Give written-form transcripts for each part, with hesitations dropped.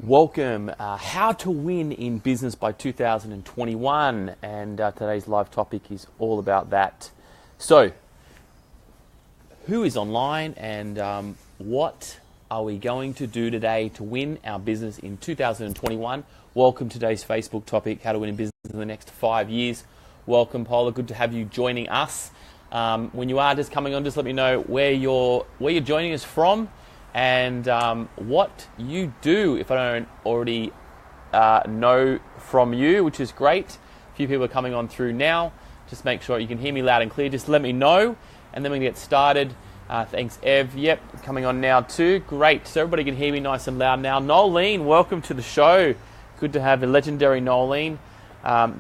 Welcome. How to win in business by 2021, and today's live topic is all about that. So, who is online, and what are we going to do today to win our business in 2021? Welcome to today's Facebook topic: how to win in business in the next 5 years. Welcome, Paula. Good to have you joining us. When you are just coming on, just let me know where you're joining us from, and what you do, if I don't already know from you, which is great. A few people are coming on through now. Just make sure you can hear me loud and clear. Just let me know, and then we can get started. Thanks, Ev. Yep, coming on now too. Great. So everybody can hear me nice and loud now. Nolene, welcome to the show. Good to have the legendary Nolene,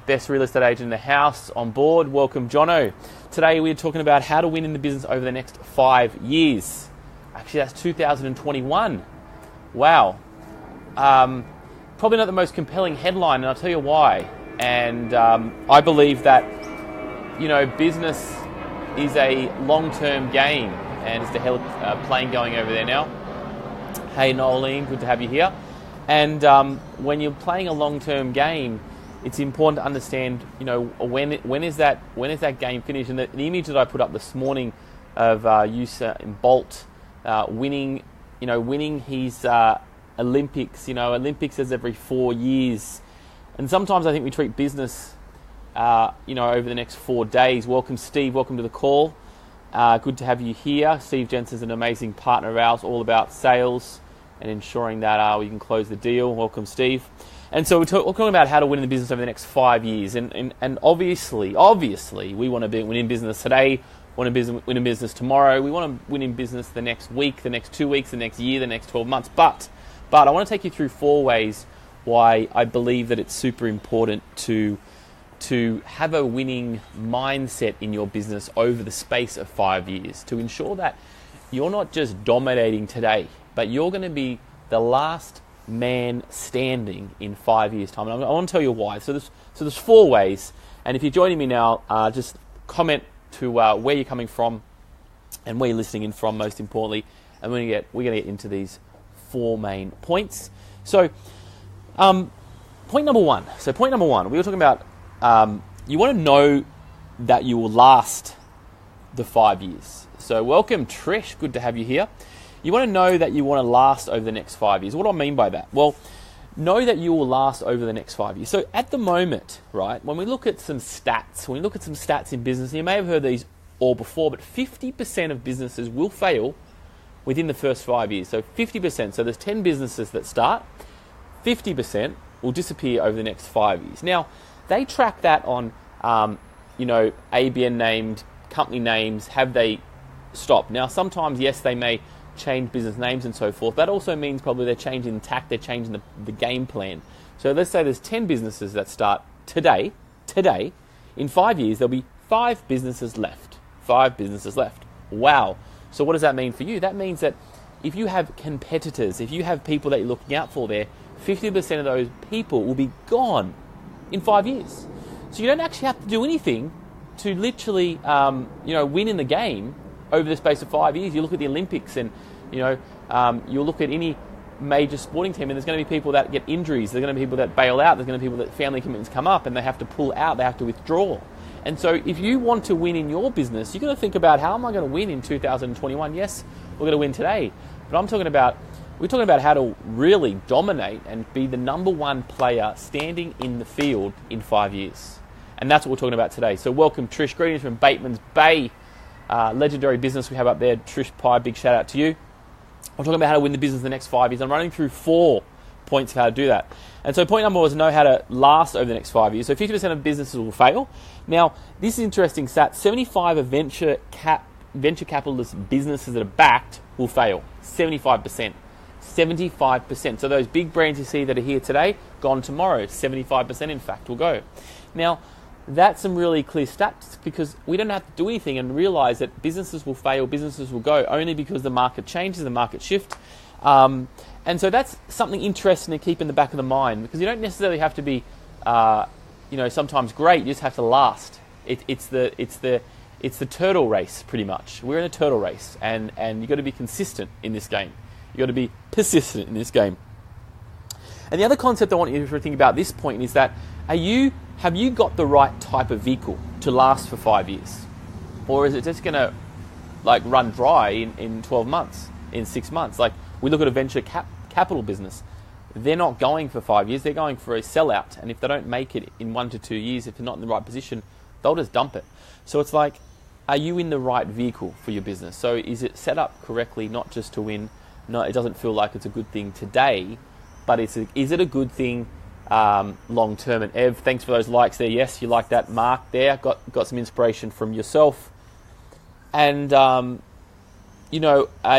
best real estate agent in the house, on board. Welcome, Jono. Today we're talking about how to win in the business over the next 5 years. Actually, that's 2021. Wow. Probably not the most compelling headline, and I'll tell you why. And I believe that, business is a long-term game, and it's the hell plane going over there now. Hey, Nolene, good to have you here. And when you're playing a long-term game, it's important to understand, when is that game finished? And the image that I put up this morning of Usain Bolt winning his Olympics. Olympics is every 4 years, and sometimes I think we treat business, over the next 4 days. Welcome, Steve. Welcome to the call. Good to have you here. Steve Jensen's an amazing partner of ours, all about sales and ensuring that we can close the deal. Welcome, Steve. And so we're talking about how to win in the business over the next 5 years, and obviously, we want to win in business today. Want to win in business tomorrow. We want to win in business the next week, the next 2 weeks, the next year, the next 12 months. But I want to take you through 4 ways why I believe that it's super important to have a winning mindset in your business over the space of 5 years, to ensure that you're not just dominating today, but you're going to be the last man standing in 5 years' time. And I want to tell you why. So there's 4 ways. And if you're joining me now, just comment to where you're coming from and where you're listening in from, most importantly, and we're going to get into these 4 main points. So, point number one. We were talking about you want to know that you will last the 5 years. So, welcome, Trish. Good to have you here. You want to know that you want to last over the next 5 years. What do I mean by that? Well, know that you will last over the next 5 years. So at the moment, right, when we look at some stats, in business, and you may have heard these all before, but 50% of businesses will fail within the first 5 years. So 50%. So there's 10 businesses that start, 50% will disappear over the next 5 years. Now, they track that on, ABN named, company names, have they stopped? Now, sometimes, yes, they may change business names and so forth. That also means probably they're changing the tack, they're changing the game plan. So let's say there's 10 businesses that start today. In 5 years, there'll be 5 businesses left. 5 businesses left. Wow. So what does that mean for you? That means that if you have competitors, if you have people that you're looking out for there, 50% of those people will be gone in 5 years. So you don't actually have to do anything to literally, win in the game over the space of 5 years. You look at the Olympics, and you'll look at any major sporting team, and there's going to be people that get injuries, there's going to be people that bail out, there's going to be people that family commitments come up and they have to pull out, they have to withdraw. And so if you want to win in your business, you've got to think about, how am I going to win in 2021? Yes, we're going to win today, but we're talking about how to really dominate and be the number one player standing in the field in 5 years. And that's what we're talking about today. So welcome, Trish. Greetings from Bateman's Bay. Legendary business we have up there. Trish Pye, big shout out to you. I'm talking about how to win the business in the next 5 years. I'm running through 4 points of how to do that. And so point number 1 was know how to last over the next 5 years. So 50% of businesses will fail. Now, this is interesting stat. 75 of venture capitalist businesses that are backed will fail. 75%. 75%. So those big brands you see that are here today, gone tomorrow. 75% in fact will go. Now, that's some really clear stats, because we don't have to do anything and realize that businesses will fail, businesses will go, only because the market changes, the market shift. And so that's something interesting to keep in the back of the mind, because you don't necessarily have to be, sometimes great. You just have to last. It's the turtle race, pretty much. We're in a turtle race, and you've got to be consistent in this game. You've got to be persistent in this game. And the other concept I want you to think about at this point is that have you got the right type of vehicle to last for 5 years? Or is it just going to like run dry in 12 months, in 6 months? Like we look at a venture capital business. They're not going for 5 years, they're going for a sellout. And if they don't make it in 1 to 2 years, if they're not in the right position, they'll just dump it. So it's like, are you in the right vehicle for your business? So is it set up correctly, not just to win? No, it doesn't feel like it's a good thing today, but is it a good thing long term? And Ev, thanks for those likes there. Yes, you like that mark there. Got some inspiration from yourself. And, are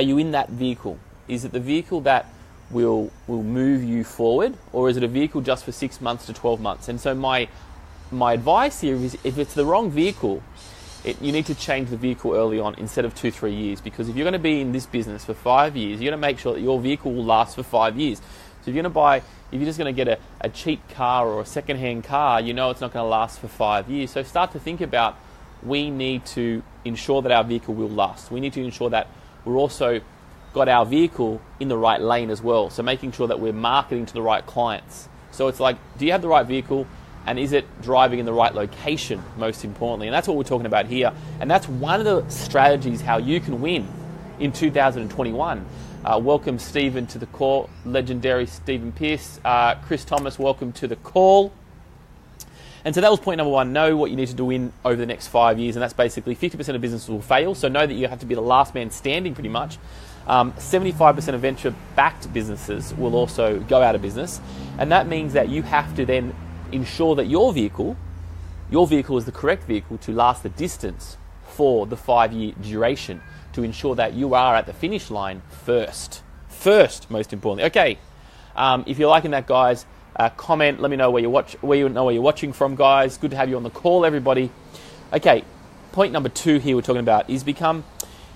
you in that vehicle? Is it the vehicle that will move you forward, or is it a vehicle just for 6 months to 12 months? And so my advice here is, if it's the wrong vehicle, you need to change the vehicle early on instead of 2-3 years, because if you're going to be in this business for 5 years, you're going to make sure that your vehicle will last for 5 years. So if you're just going to get a cheap car or a second-hand car, it's not going to last for 5 years. So start to think about, we need to ensure that our vehicle will last. We need to ensure that we're also got our vehicle in the right lane as well. So making sure that we're marketing to the right clients. So it's like, do you have the right vehicle? And is it driving in the right location, most importantly? And that's what we're talking about here. And that's one of the strategies how you can win in 2021. Welcome, Stephen, to the call. Legendary Stephen Pierce. Chris Thomas, welcome to the call. And so that was point number one. Know what you need to do in over the next 5 years. And that's basically 50% of businesses will fail. So know that you have to be the last man standing pretty much. 75% of venture-backed businesses will also go out of business. And that means that you have to then ensure that your vehicle is the correct vehicle to last the distance for the 5-year duration, to ensure that you are at the finish line first, most importantly. Okay, if you're liking that, guys, comment, let me know where you're watching from, guys. Good to have you on the call, everybody. Okay, point number 2 here we're talking about is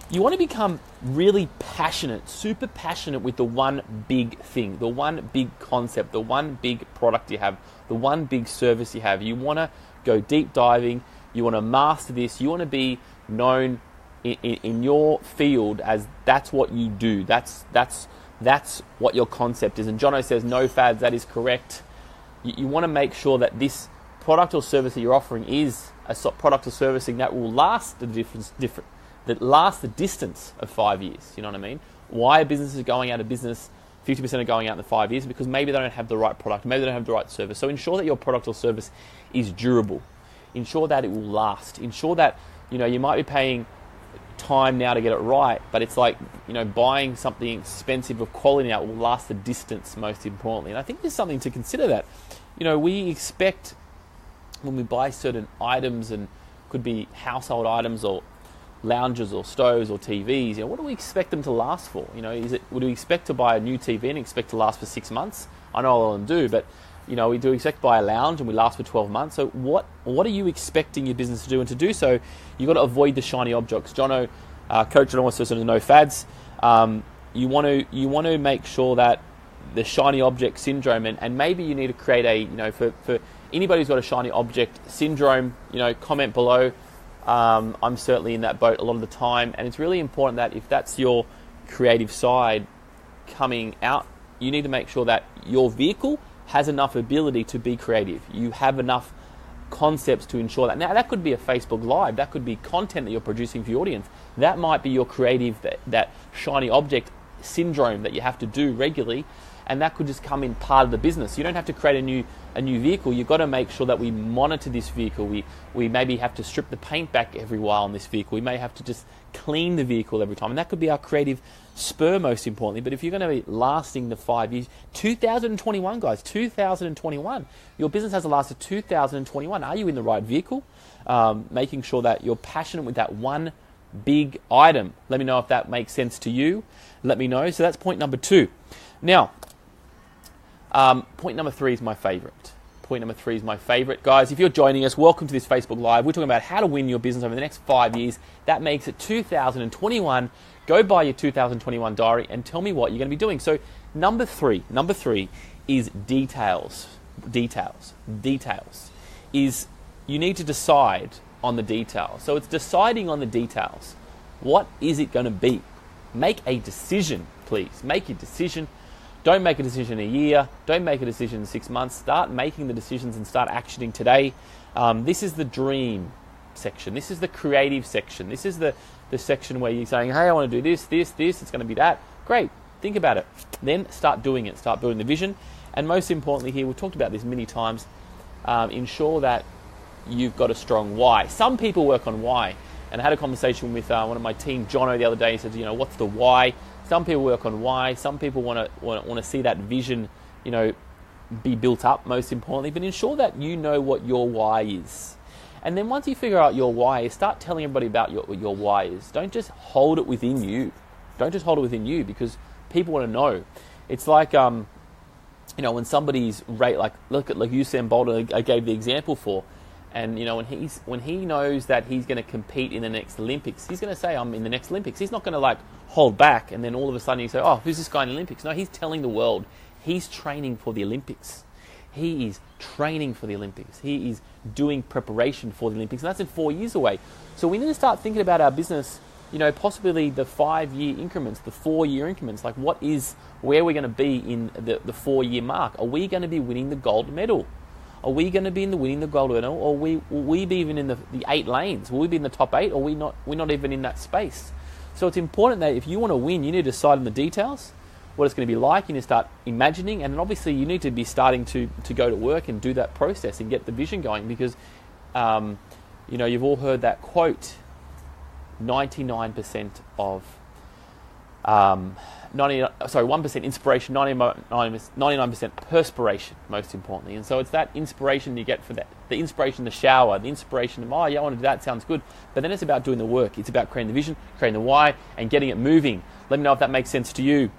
you want to become really passionate, super passionate with the one big thing, the one big concept, the one big product you have, the one big service you have. You want to go deep diving. You want to master this. You want to be known in your field as that's what you do. That's what your concept is. And Jono says, no fads, that is correct. You want to make sure that this product or service that you're offering is a product or servicing that will last that lasts the distance of 5 years. You know what I mean? Why are businesses going out of business? 50% are going out in the 5 years because maybe they don't have the right product, maybe they don't have the right service. So ensure that your product or service is durable. Ensure that it will last. Ensure that, you might be paying time now to get it right, but it's like, buying something expensive of quality now will last the distance, most importantly. And I think there's something to consider that. We expect when we buy certain items, and could be household items or lounges or stoves or TVs, what do we expect them to last for? Would we expect to buy a new TV and expect to last for 6 months? I know a lot of them do, but we do expect to buy a lounge and we last for 12 months. So what are you expecting your business to do? And to do so, you've got to avoid the shiny objects. Jono, Coach Jono wants to listen to no fads. You want to make sure that the shiny object syndrome, and maybe you need to create for anybody who's got a shiny object syndrome, comment below. I'm certainly in that boat a lot of the time, and it's really important that if that's your creative side coming out, you need to make sure that your vehicle has enough ability to be creative. You have enough concepts to ensure that. Now, that could be a Facebook Live. That could be content that you're producing for your audience. That might be your creative, that shiny object syndrome that you have to do regularly, and that could just come in part of the business. You don't have to create a new vehicle. You've got to make sure that we monitor this vehicle. We maybe have to strip the paint back every while on this vehicle. We may have to just clean the vehicle every time, and that could be our creative spur, most importantly. But if you're going to be lasting the 5 years, 2021, guys, 2021, your business has to last to 2021. Are you in the right vehicle? Making sure that you're passionate with that one big item. Let me know if that makes sense to you. Let me know. So that's point number 2. Now, point number 3 is my favorite. Guys, if you're joining us, welcome to this Facebook Live. We're talking about how to win your business over the next 5 years. That makes it 2021. Go buy your 2021 diary and tell me what you're going to be doing. So number three is details. Is you need to decide on the details. So it's deciding on the details. What is it going to be? Make a decision, please. Make a decision. Don't make a decision in a year. Don't make a decision in 6 months. Start making the decisions and start actioning today. This is the dream section. This is the creative section. This is the section where you're saying, hey, I want to do this. It's going to be that. Great. Think about it. Then start doing it. Start building the vision. And most importantly here, we've talked about this many times, ensure that you've got a strong why. Some people work on why. And I had a conversation with one of my team, Jono, the other day. He said, what's the why? Some people work on why. Some people want to see that vision, be built up, most importantly. But ensure that you know what your why is. And then once you figure out your why, start telling everybody about what your why is. Don't just hold it within you. Don't just hold it within you, because people want to know. It's like, when somebody's look at Usain Bolt, I gave the example for. And when he knows that he's going to compete in the next Olympics, he's going to say, I'm in the next Olympics. He's not going to hold back and then all of a sudden you say, oh, who's this guy in the Olympics? No, he's telling the world he's training for the Olympics. He is training for the Olympics. He is doing preparation for the Olympics, and that's in 4 years away. So we need to start thinking about our business, possibly the 5-year increments, the 4-year increments. Where we're going to be in the 4-year mark. Are we going to be winning the gold medal? Are we going to be winning the gold medal, or will we be even in the 8 lanes? Will we be in the top 8, or we're not even in that space? So it's important that if you want to win, you need to decide on the details, what it's going to be like. You need to start imagining, and then obviously you need to be starting to go to work and do that process and get the vision going, because you've all heard that quote, 1% inspiration, 99% perspiration, most importantly. And so it's that inspiration you get for that, the inspiration in the shower, the inspiration of, I want to do that, sounds good. But then it's about doing the work. It's about creating the vision, creating the why, and getting it moving. Let me know if that makes sense to you.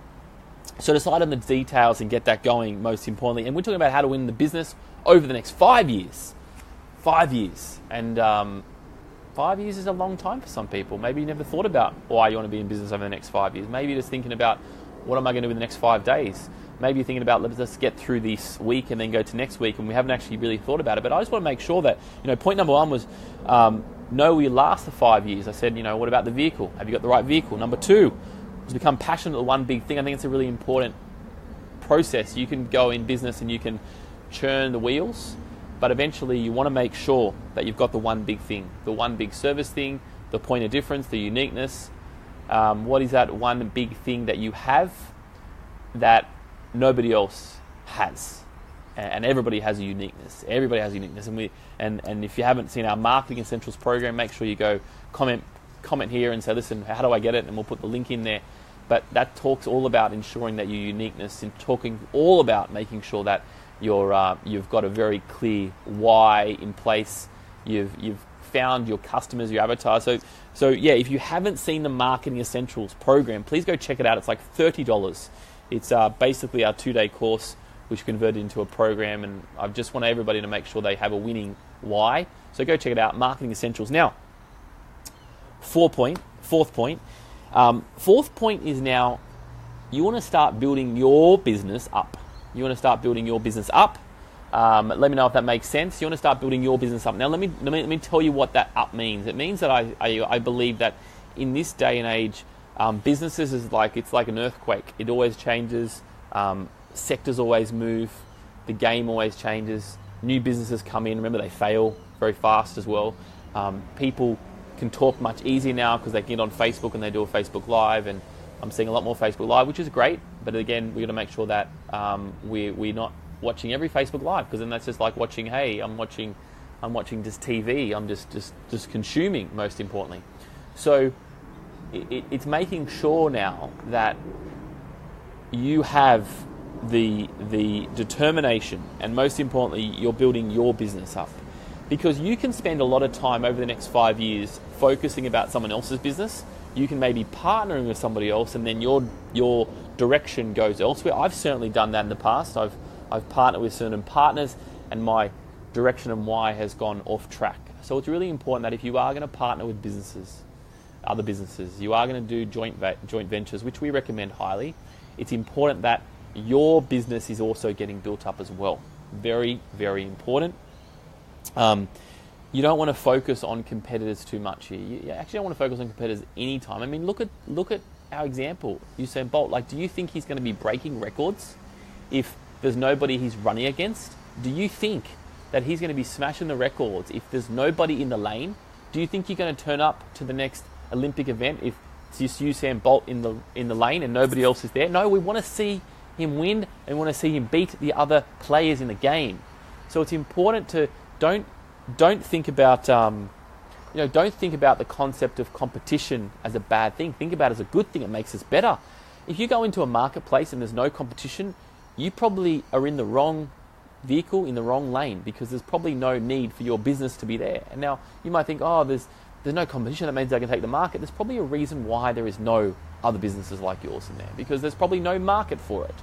So decide on the details and get that going, most importantly. And we're talking about how to win the business over the next 5 years. 5 years. And 5 years is a long time for some people. Maybe you never thought about why you want to be in business over the next 5 years. Maybe you're just thinking about, what am I going to do in the next 5 days? Maybe you're thinking about, let's get through this week and then go to next week, and we haven't actually really thought about it. But I just want to make sure that, point number 1 was, know we last the 5 years. I said, what about the vehicle? Have you got the right vehicle? Number 2 was become passionate at one big thing. I think it's a really important process. You can go in business and you can churn the wheels, but eventually you want to make sure that you've got the one big thing, the one big service thing, the point of difference, the uniqueness. What is that one big thing that you have that nobody else has? And everybody has a uniqueness. Everybody has a uniqueness. And if you haven't seen our Marketing Essentials program, make sure you go comment here and say, listen, how do I get it? And we'll put the link in there. But that talks all about ensuring that your uniqueness, and talking all about making sure that you've got a very clear why in place. You've found your customers, your avatar. So yeah, if you haven't seen the Marketing Essentials program, please go check it out. It's like $30. It's basically our 2-day course, which converted into a program. And I just want everybody to make sure they have a winning why. So go check it out, Marketing Essentials. Now, fourth point. Fourth point is now you want to start building your business up. You want to start building your business up. Let me know if that makes sense. You want to start building your business up. Now, let me tell you what that up means. It means that I believe that in this day and age, businesses it's like an earthquake. It always changes. Sectors always move. The game always changes. New businesses come in. Remember, they fail very fast as well. People can talk much easier now because they get on Facebook and they do a Facebook Live, and I'm seeing a lot more Facebook Live, which is great. But again, we've got to make sure that we're not watching every Facebook Live, because then that's just like watching, hey, I'm watching just TV. I'm just consuming, most importantly. So it's making sure now that you have the determination, and most importantly, you're building your business up. Because you can spend a lot of time over the next 5 years focusing about someone else's business. You can maybe partnering with somebody else, and then your direction goes elsewhere. I've certainly done that in the past. I've partnered with certain partners, and my direction and why has gone off track. So it's really important that if you are going to partner with other businesses, you are going to do joint ventures, which we recommend highly. It's important that your business is also getting built up as well. Very, very important. You don't want to focus on competitors too much here. You actually don't want to focus on competitors anytime. I mean, look at our example, Usain Bolt. Like, do you think he's going to be breaking records if there's nobody he's running against? Do you think that he's going to be smashing the records if there's nobody in the lane? Do you think you're going to turn up to the next Olympic event if it's just Usain Bolt in the lane and nobody else is there? No, we want to see him win and we want to see him beat the other players in the game. So it's important to don't think about don't think about the concept of competition as a bad thing. Think about it as a good thing. It makes us better. If you go into a marketplace and there's no competition, you probably are in the wrong vehicle, in the wrong lane, because there's probably no need for your business to be there. And now you might think, oh, there's no competition, that means I can take the market. There's probably a reason why there is no other businesses like yours in there, because there's probably no market for it.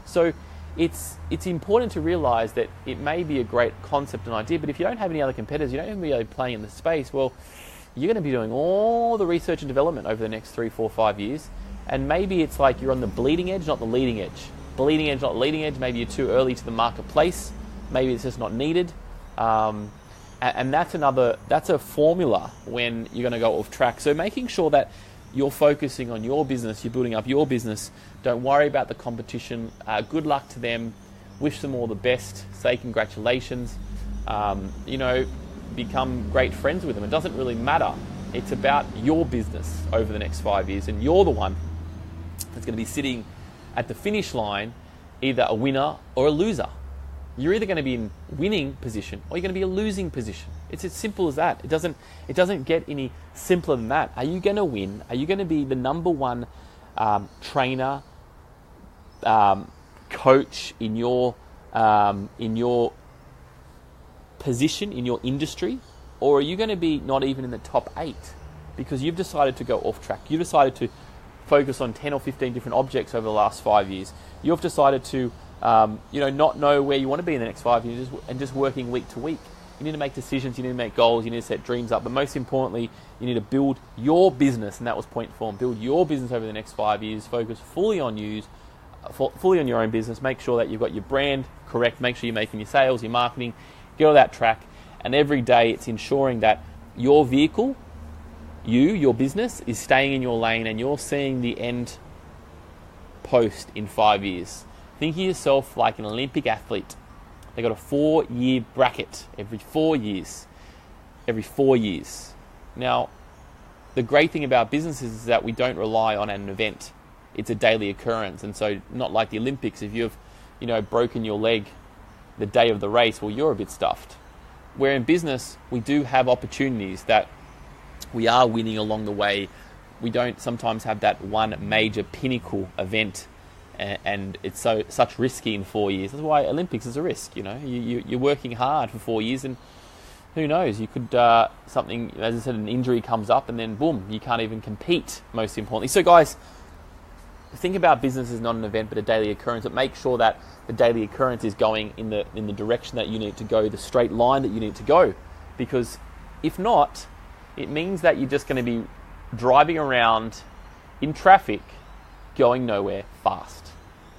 So it's important to realize that it may be a great concept and idea, but if you don't have any other competitors, you don't have anybody playing in the space, well, you're going to be doing all the research and development over the next 3, 4, 5 years. And maybe it's like you're on the bleeding edge, not the leading edge. Bleeding edge, not leading edge. Maybe you're too early to the marketplace. Maybe it's just not needed. And that's a formula when you're going to go off track. So making sure that you're focusing on your business, you're building up your business. Don't worry about the competition. Good luck to them. Wish them all the best. Say congratulations. Become great friends with them. It doesn't really matter. It's about your business over the next 5 years, and you're the one that's going to be sitting at the finish line, either a winner or a loser. You're either going to be in winning position or you're going to be a losing position. It's as simple as that. It doesn't get any simpler than that. Are you going to win? Are you going to be the number one trainer, coach in your position, in your industry? Or are you going to be not even in the top 8 because you've decided to go off track? You've decided to focus on 10 or 15 different objects over the last 5 years. You've decided to not know where you want to be in the next 5 years and just working week to week. You need to make decisions, you need to make goals, you need to set dreams up, but most importantly, you need to build your business, and that was point 4. Build your business over the next 5 years. Focus fully on fully on your own business. Make sure that you've got your brand correct. Make sure you're making your sales, your marketing, get all that track. And every day it's ensuring that your vehicle, your business, is staying in your lane and you're seeing the end post in 5 years. Think of yourself like an Olympic athlete. They got a 4-year bracket every 4 years. Every 4 years. Now, the great thing about businesses is that we don't rely on an event. It's a daily occurrence. And so, not like the Olympics, if you've broken your leg the day of the race, well, you're a bit stuffed. Where in business, we do have opportunities that we are winning along the way. We don't sometimes have that one major pinnacle event, and it's such risky in 4 years. That's why Olympics is a risk. You're working hard for 4 years, and who knows? You could something, as I said, an injury comes up, and then boom, you can't even compete. Most importantly, so guys, think about business as not an event but a daily occurrence. But make sure that the daily occurrence is going in the direction that you need to go, the straight line that you need to go. Because if not, it means that you're just going to be driving around in traffic, going nowhere fast.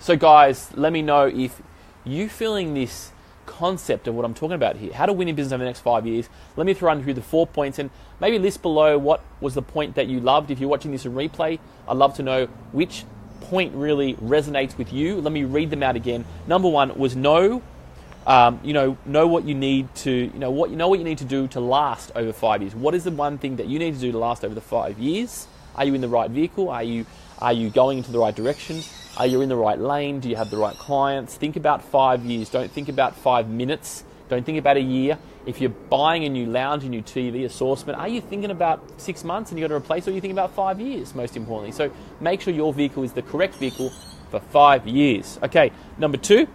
So guys, let me know if you feeling this concept of what I'm talking about here. How to win in business over the next 5 years. Let me run through the 4 points and maybe list below what was the point that you loved. If you're watching this in replay, I'd love to know which point really resonates with you. Let me read them out again. Number 1 was know what you need to, what you need to do to last over 5 years. What is the one thing that you need to do to last over the 5 years? Are you in the right vehicle? Are you going into the right direction? Are you in the right lane? Do you have the right clients? Think about 5 years. Don't think about 5 minutes. Don't think about a year. If you're buying a new lounge, a new TV, a saucepan, are you thinking about 6 months and you've got to replace, or are you thinking about 5 years, most importantly? So make sure your vehicle is the correct vehicle for 5 years. Okay, number 2,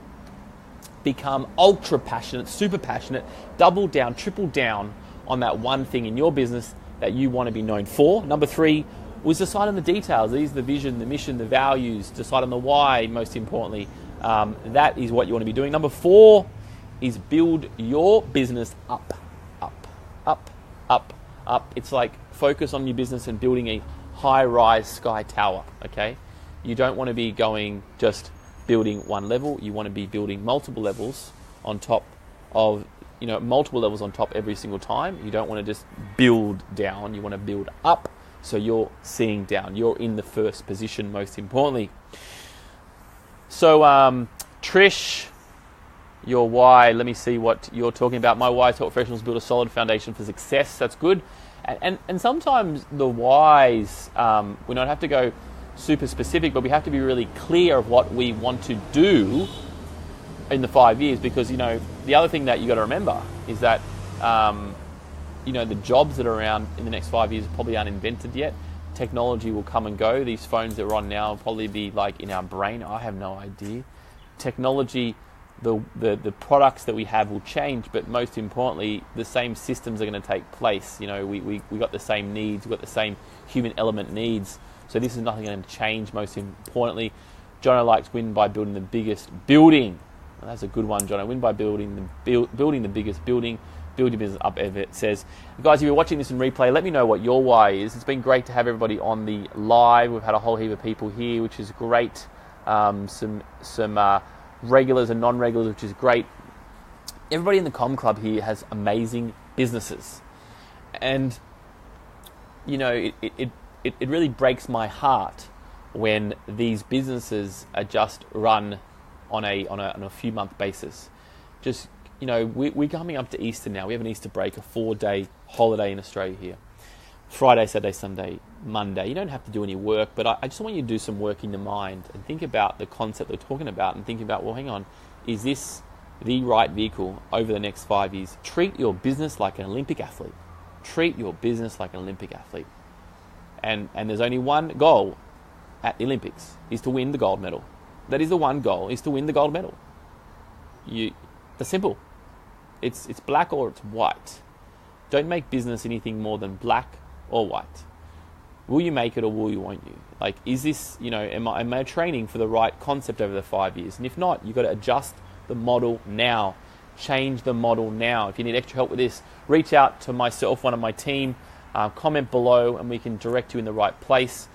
become ultra passionate, super passionate, double down, triple down on that one thing in your business that you want to be known for. Number 3 was decide on the details. These are the vision, the mission, the values. Decide on the why, most importantly. That is what you want to be doing. Number 4 is build your business up. It's like focus on your business and building a high-rise sky tower, okay? You don't want to be going just building one level. You want to be building multiple levels on top of, multiple levels on top every single time. You don't want to just build down. You want to build up. So you're seeing down. You're in the first position, most importantly. So, Trish, your why, let me see what you're talking about. My why is to help professionals build a solid foundation for success. That's good. And sometimes the whys, we don't have to go super specific, but we have to be really clear of what we want to do in the 5 years, because, the other thing that you got to remember is that, the jobs that are around in the next 5 years probably aren't invented yet. Technology will come and go. These phones that we're on now will probably be like in our brain. I have no idea. Technology, the products that we have will change, but most importantly, the same systems are going to take place. We got the same needs, we've got the same human element needs. So this is nothing going to change. Most importantly, Jono likes win by building the biggest building. Well, that's a good one, Jono. Win by building the biggest building. Build your business up, ever it says. Guys, if you're watching this in replay, let me know what your why is. It's been great to have everybody on the live. We've had a whole heap of people here, which is great. Some regulars and non-regulars, which is great. Everybody in the Com Club here has amazing businesses. And, it really breaks my heart when these businesses are just run on a few month basis. Just, we're coming up to Easter now. We have an Easter break, a 4-day holiday in Australia here. Friday, Saturday, Sunday, Monday. You don't have to do any work, but I just want you to do some work in your mind and think about the concept we're talking about and think about, well, hang on, is this the right vehicle over the next 5 years? Treat your business like an Olympic athlete. Treat your business like an Olympic athlete. And there's only one goal at the Olympics, is to win the gold medal. That is the one goal, is to win the gold medal. That's simple. It's black or it's white. Don't make business anything more than black or white. Will you make it or won't you? Like, is this, am I training for the right concept over the 5 years? And if not, you've got to adjust the model now. Change the model now. If you need extra help with this, reach out to myself, one of my team, comment below, and we can direct you in the right place.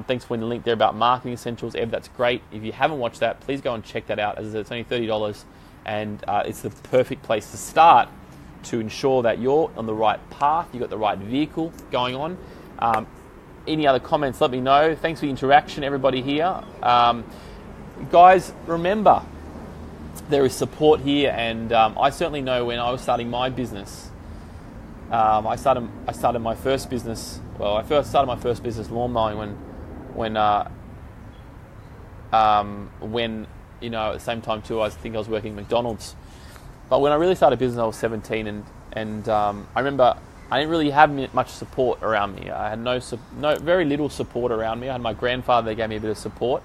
Thanks for putting the link there about Marketing Essentials. Eb, that's great. If you haven't watched that, please go and check that out. As I said, it's only $30, and it's the perfect place to start to ensure that you're on the right path, you've got the right vehicle going on. Any other comments, let me know. Thanks for the interaction, everybody here. Guys, remember, there is support here, and I certainly know when I was starting my business, I started my first business. Well, I first started my first business lawn mowing when at the same time too, I was working at McDonald's. But when I really started business, I was 17, and I remember I didn't really have much support around me. I had very little support around me. I had my grandfather that gave me a bit of support,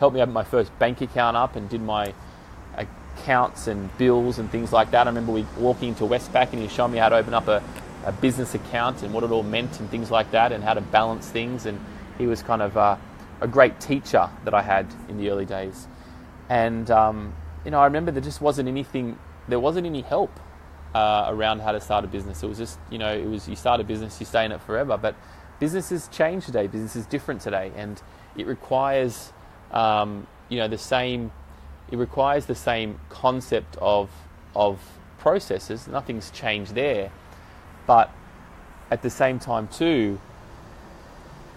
helped me open my first bank account up, and did my accounts and bills and things like that. I remember walking into Westpac, and he showed me how to open up a business account and what it all meant and things like that, and how to balance things. And he was kind of a great teacher that I had in the early days. And I remember there just wasn't any help around how to start a business. It was just, you start a business, you stay in it forever. But businesses change today. Business is different today, and it requires, the same. It requires the same concept of processes. Nothing's changed there, but at the same time too,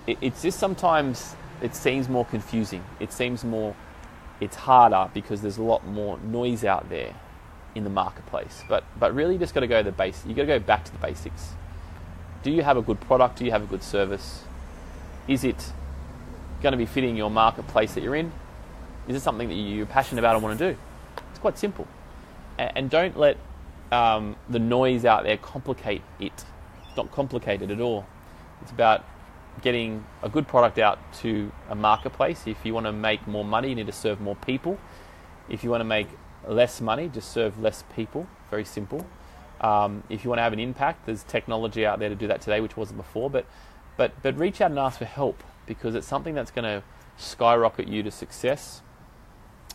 it's just sometimes it seems more confusing. It's harder because there's a lot more noise out there in the marketplace. But really, you just got to go to the basics. You got to go back to the basics. Do you have a good product? Do you have a good service? Is it going to be fitting your marketplace that you're in? Is it something that you're passionate about and want to do? It's quite simple. And don't let the noise out there complicate it. It's not complicated at all. It's about getting a good product out to a marketplace. If you want to make more money, you need to serve more people. If you want to make less money, just serve less people. Very simple. If you want to have an impact, there's technology out there to do that today, which wasn't before. But reach out and ask for help, because it's something that's going to skyrocket you to success.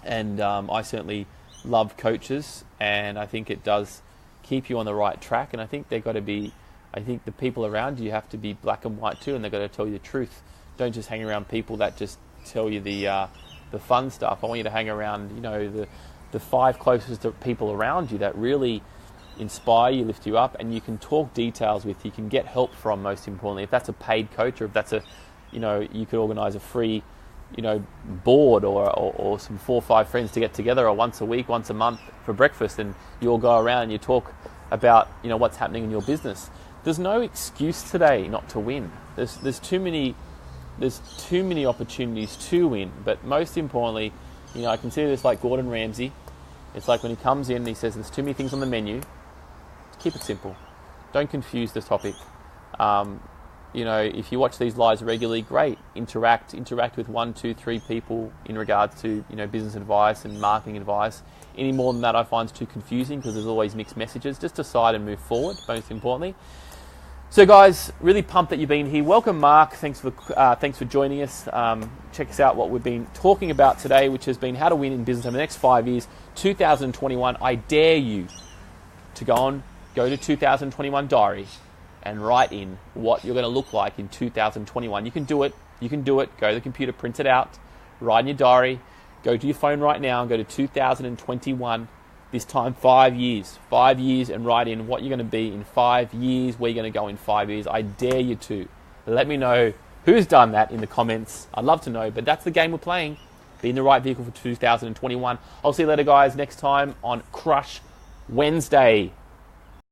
And I certainly love coaches, and I think it does keep you on the right track. And I think I think the people around you have to be black and white too, and they've got to tell you the truth. Don't just hang around people that just tell you the fun stuff. I want you to hang around, the 5 closest to people around you that really inspire you, lift you up, and you can talk details with, you can get help from, most importantly. If that's a paid coach, or if that's you could organise a free, board or some 4 or 5 friends to get together, or once a week, once a month for breakfast, and you all go around and you talk about, what's happening in your business. There's no excuse today not to win. There's too many opportunities to win, but most importantly, I consider this like Gordon Ramsay. It's like when he comes in and he says there's too many things on the menu. Keep it simple. Don't confuse the topic. If you watch these lives regularly, great. Interact with 1, 2, 3 people in regards to business advice and marketing advice. Any more than that, I find is too confusing, because there's always mixed messages. Just decide and move forward, most importantly. So guys, really pumped that you've been here. Welcome, Mark. Thanks for joining us. Check us out what we've been talking about today, which has been how to win in business over the next 5 years, 2021. I dare you to go to 2021 diary and write in what you're going to look like in 2021. You can do it. Go to the computer, print it out, write in your diary. Go to your phone right now and go to 2021. This time 5 years, and write in what you're going to be in 5 years, where you're going to go in 5 years. I dare you to. Let me know who's done that in the comments. I'd love to know, but that's the game we're playing. Be in the right vehicle for 2021. I'll see you later, guys, next time on Crush Wednesday.